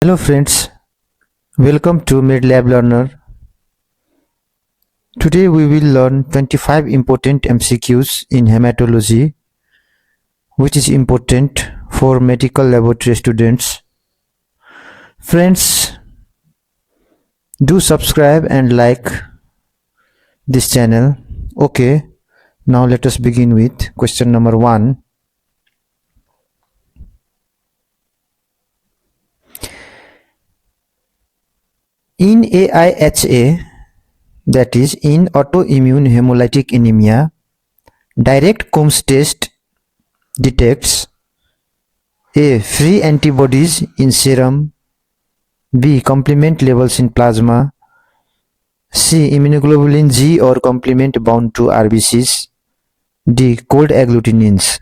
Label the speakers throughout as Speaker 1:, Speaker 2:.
Speaker 1: Hello friends, welcome to MedLab Learner. Today we will learn 25 important MCQs in hematology, which is important for medical laboratory students. Friends, do subscribe and like this channel. Okay, now let us begin with question number 1. In AIHA, that is in autoimmune hemolytic anemia, direct Coombs test detects A. Free antibodies in serum, B. Complement levels in plasma, C. Immunoglobulin G or complement bound to RBCs, D. Cold agglutinins.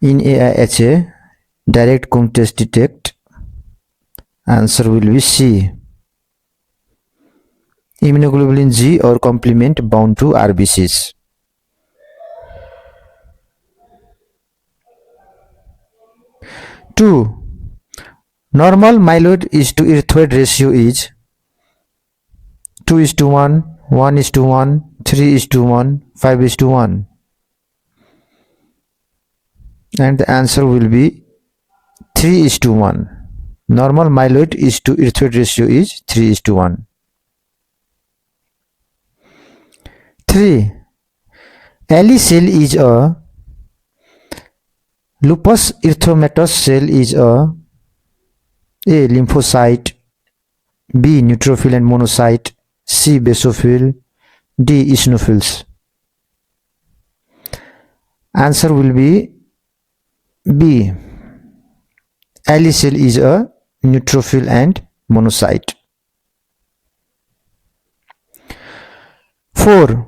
Speaker 1: In AIHA, direct Coombs test detect, answer will be C. Immunoglobulin G or complement bound to RBCs. Two. Normal myeloid is to erythroid ratio is 2:1, 1:1, 3:1, 5:1. And the answer will be 3:1. Normal myeloid is to erythroid ratio is 3:1. 3. Ali cell is a lupus erythematous cell is a lymphocyte, B neutrophil and monocyte, C basophil, D eosinophils. Answer will be B. Ali cell is a neutrophil and monocyte. 4.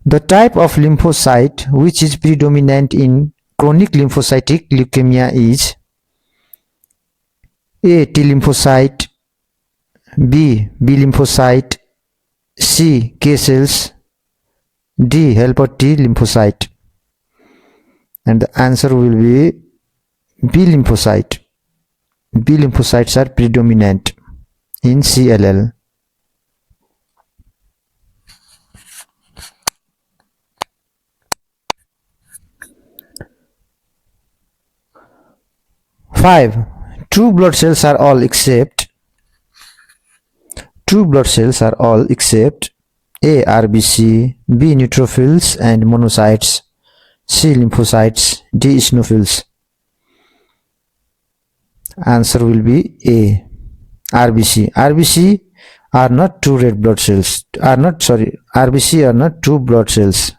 Speaker 1: The type of lymphocyte which is predominant in chronic lymphocytic leukemia is A. T lymphocyte, B. B lymphocyte, C. K cells, D. helper T lymphocyte. And the answer will be B lymphocyte. B lymphocytes are predominant in CLL. Five. True blood cells are all except A. RBC, B. neutrophils and monocytes, C. lymphocytes, D. eosinophils. Answer will be A. RBC. RBC are not true red blood cells. RBC are not true blood cells.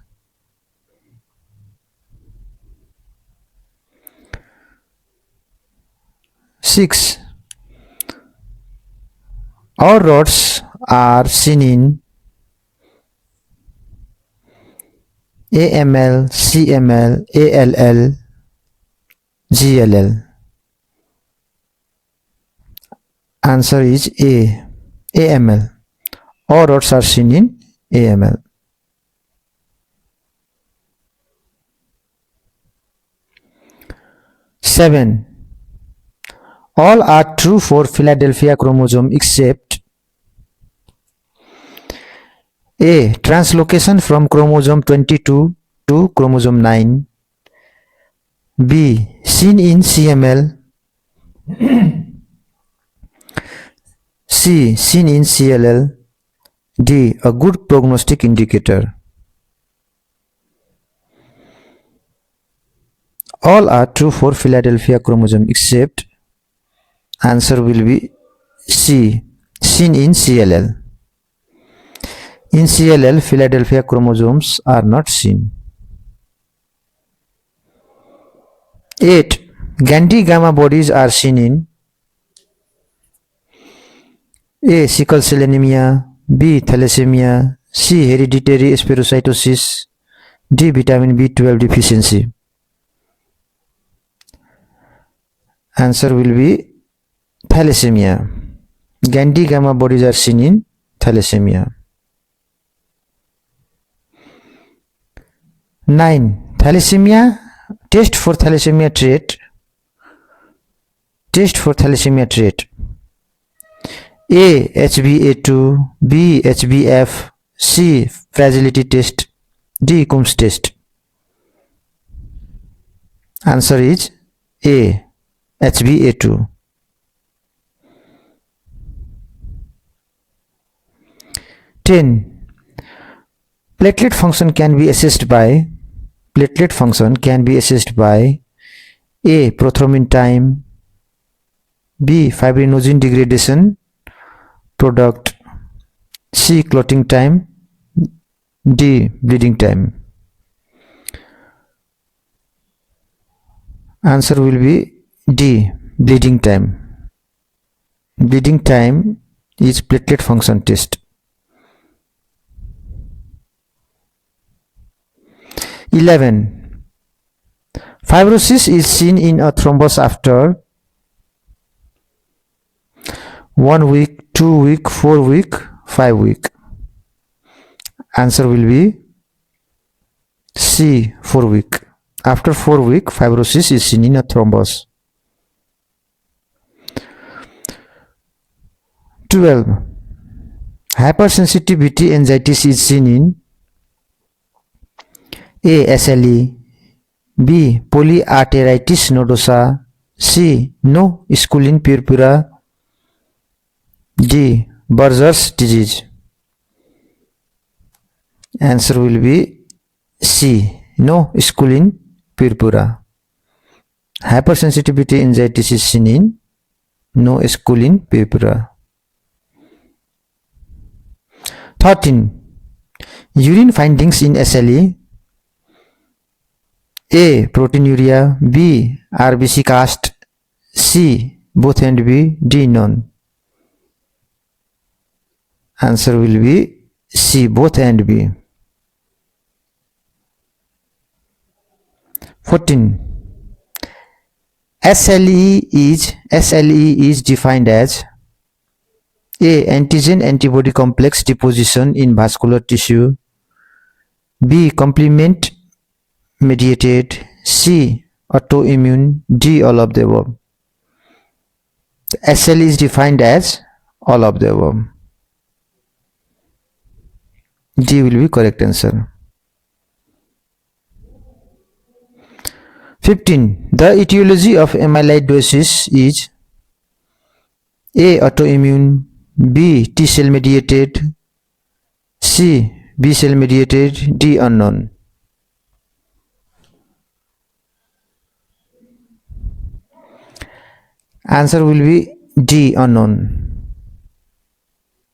Speaker 1: 6. All rods are seen in AML, CML, ALL, GLL. Answer is A. AML. All rods are seen in AML. 7. All are true for Philadelphia chromosome except A. Translocation from chromosome 22 to chromosome 9, B. Seen in CML, C. Seen in CLL, D. A good prognostic indicator. All are true for Philadelphia chromosome except answer will be C. Seen in CLL. In CLL, Philadelphia chromosomes are not seen. 8. Gandhi gamma bodies are seen in A. Sickle cell anemia, B. Thalassemia, C. Hereditary spherocytosis, D. Vitamin B12 deficiency. Answer will be thalassemia. Gandhi gamma bodies are seen in thalassemia. 9. Thalassemia Test for thalassemia trait. Test for thalassemia trait. A. HbA2, B. HbF, C. Fragility test, D. Coombs test. Answer is A. HbA2. 10. Platelet function can be assessed by A. Prothrombin time, B. Fibrinogen degradation product, C. clotting time, D. bleeding time. Answer will be D. bleeding time. Bleeding time is platelet function test. 11. Fibrosis is seen in a thrombus after 1 week, 2 week, 4 week, 5 week. Answer will be C. 4 week. After 4 week, fibrosis is seen in a thrombus. 12. Hypersensitivity anxieties is seen in A. SLE, B. polyarteritis nodosa, C. no schooling purpura, D. Burzer's disease. Answer will be C. no schooling purpura. Hypersensitivity anxieties is seen in no schooling purpura. 13. Urine findings in SLE. A. proteinuria, B. RBC cast, C. both and B, D. none. Answer will be C. both and B. 14. SLE is defined as A. antigen antibody complex deposition in vascular tissue, B. complement mediated, C. autoimmune, D. all of the above. SLE is defined as all of the above. D will be correct answer. 15. The etiology of amyloidosis is A. autoimmune, B. T cell mediated, C. B cell mediated, D. unknown. Answer will be D. unknown.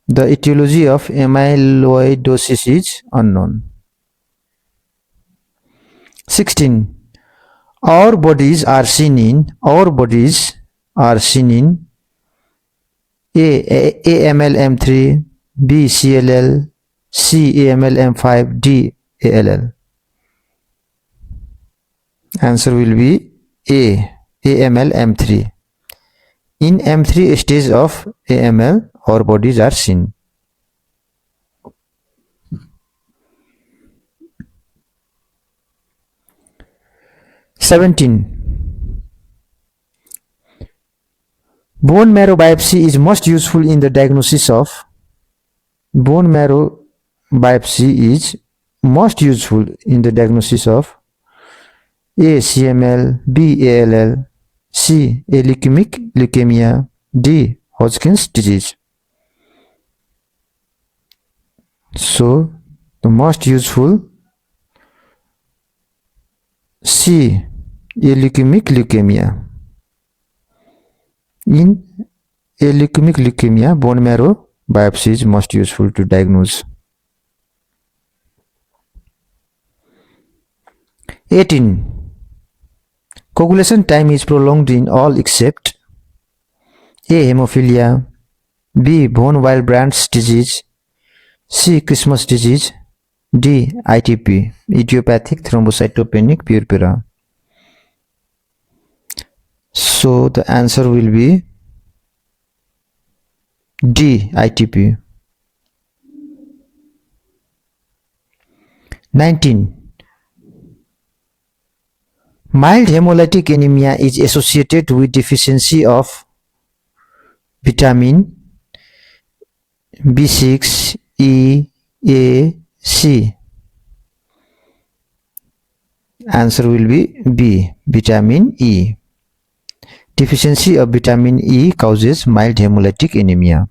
Speaker 1: The etiology of amyloidosis is unknown. 16. Our bodies are seen in A. AML-M3, B. CLL, C. AML-M5, D. ALL. Answer will be A. AML-M3. In M3 stage of AML, our bodies are seen. 17. Bone marrow biopsy is most useful in the diagnosis of A. CML, B. ALL, C. leukemic leukemia, D. Hodgkin's disease. So the most useful C. leukemic leukemia. In leukemic leukemia, bone marrow biopsy is most useful to diagnose. 18. Coagulation time is prolonged in all except A. hemophilia, B. von Willebrand's disease, C. Christmas disease, D. ITP, idiopathic thrombocytopenic purpura. So the answer will be D. ITP. 19. Mild hemolytic anemia is associated with deficiency of vitamin B6, E, A, C. Answer will be B, vitamin E. Deficiency of vitamin E causes mild hemolytic anemia.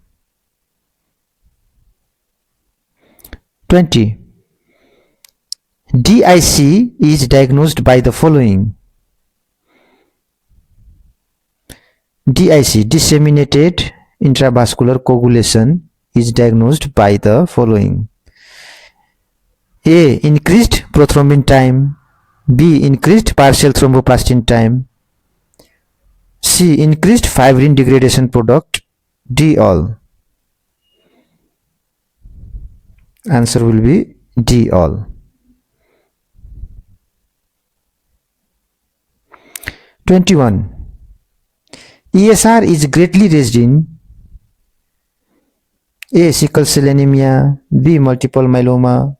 Speaker 1: 20. DIC is diagnosed by the following. DIC, disseminated intravascular coagulation, is diagnosed by the following. A. Increased prothrombin time. B. Increased partial thromboplastin time. C. Increased fibrin degradation product. D. All. Answer will be D. All. 21. ESR is greatly raised in A. Sickle cell anemia. B. Multiple myeloma.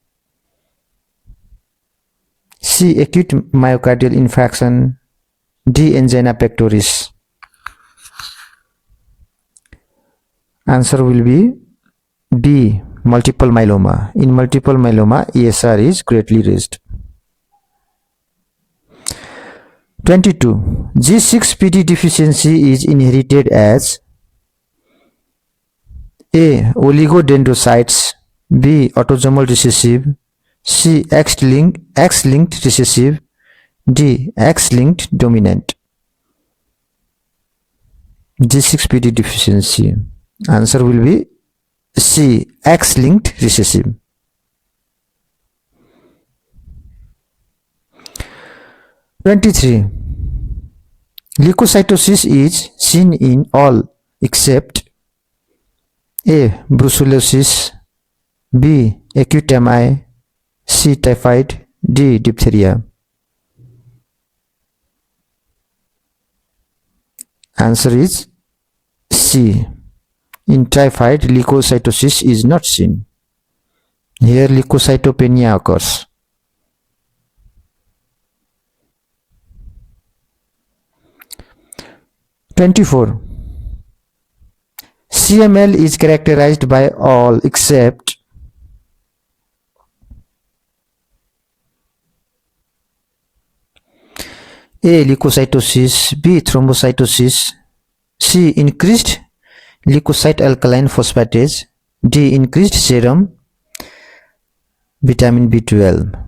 Speaker 1: C. Acute myocardial infarction. D. Angina pectoris. Answer will be B. Multiple myeloma. In multiple myeloma, ESR is greatly raised. 22. G6PD deficiency is inherited as A. Oligodendrocytes. B. Autosomal recessive. C. X-linked recessive. D. X-linked dominant. G6PD deficiency. Answer will be C. X-linked recessive. 23. Leukocytosis is seen in all except A. Brucellosis. B. Acute MI. C. Typhoid. D. Diphtheria. Answer is C. In typhoid, leukocytosis is not seen. Here leukocytopenia occurs. 24. CML is characterized by all except A. Leukocytosis. B. Thrombocytosis. C. Increased leukocyte alkaline phosphatase. D. Increased serum vitamin B12.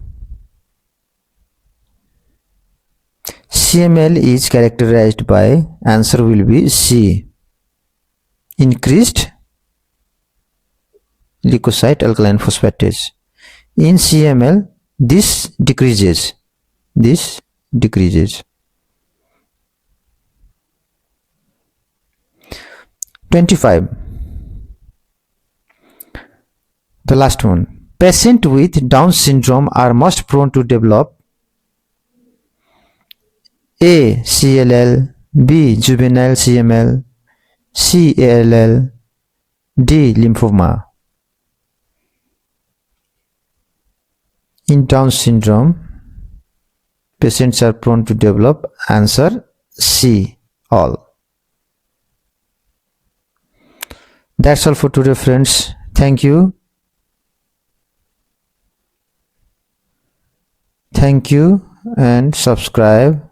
Speaker 1: CML is characterized by, answer will be C. Increased leukocyte alkaline phosphatase. In CML, this decreases. 25. The last one. Patients with Down syndrome are most prone to develop A. CLL. B. Juvenile CML. C. ALL. D. Lymphoma. In Down syndrome, patients are prone to develop, answer C. All. That's all for today, friends. Thank you. Thank you and subscribe.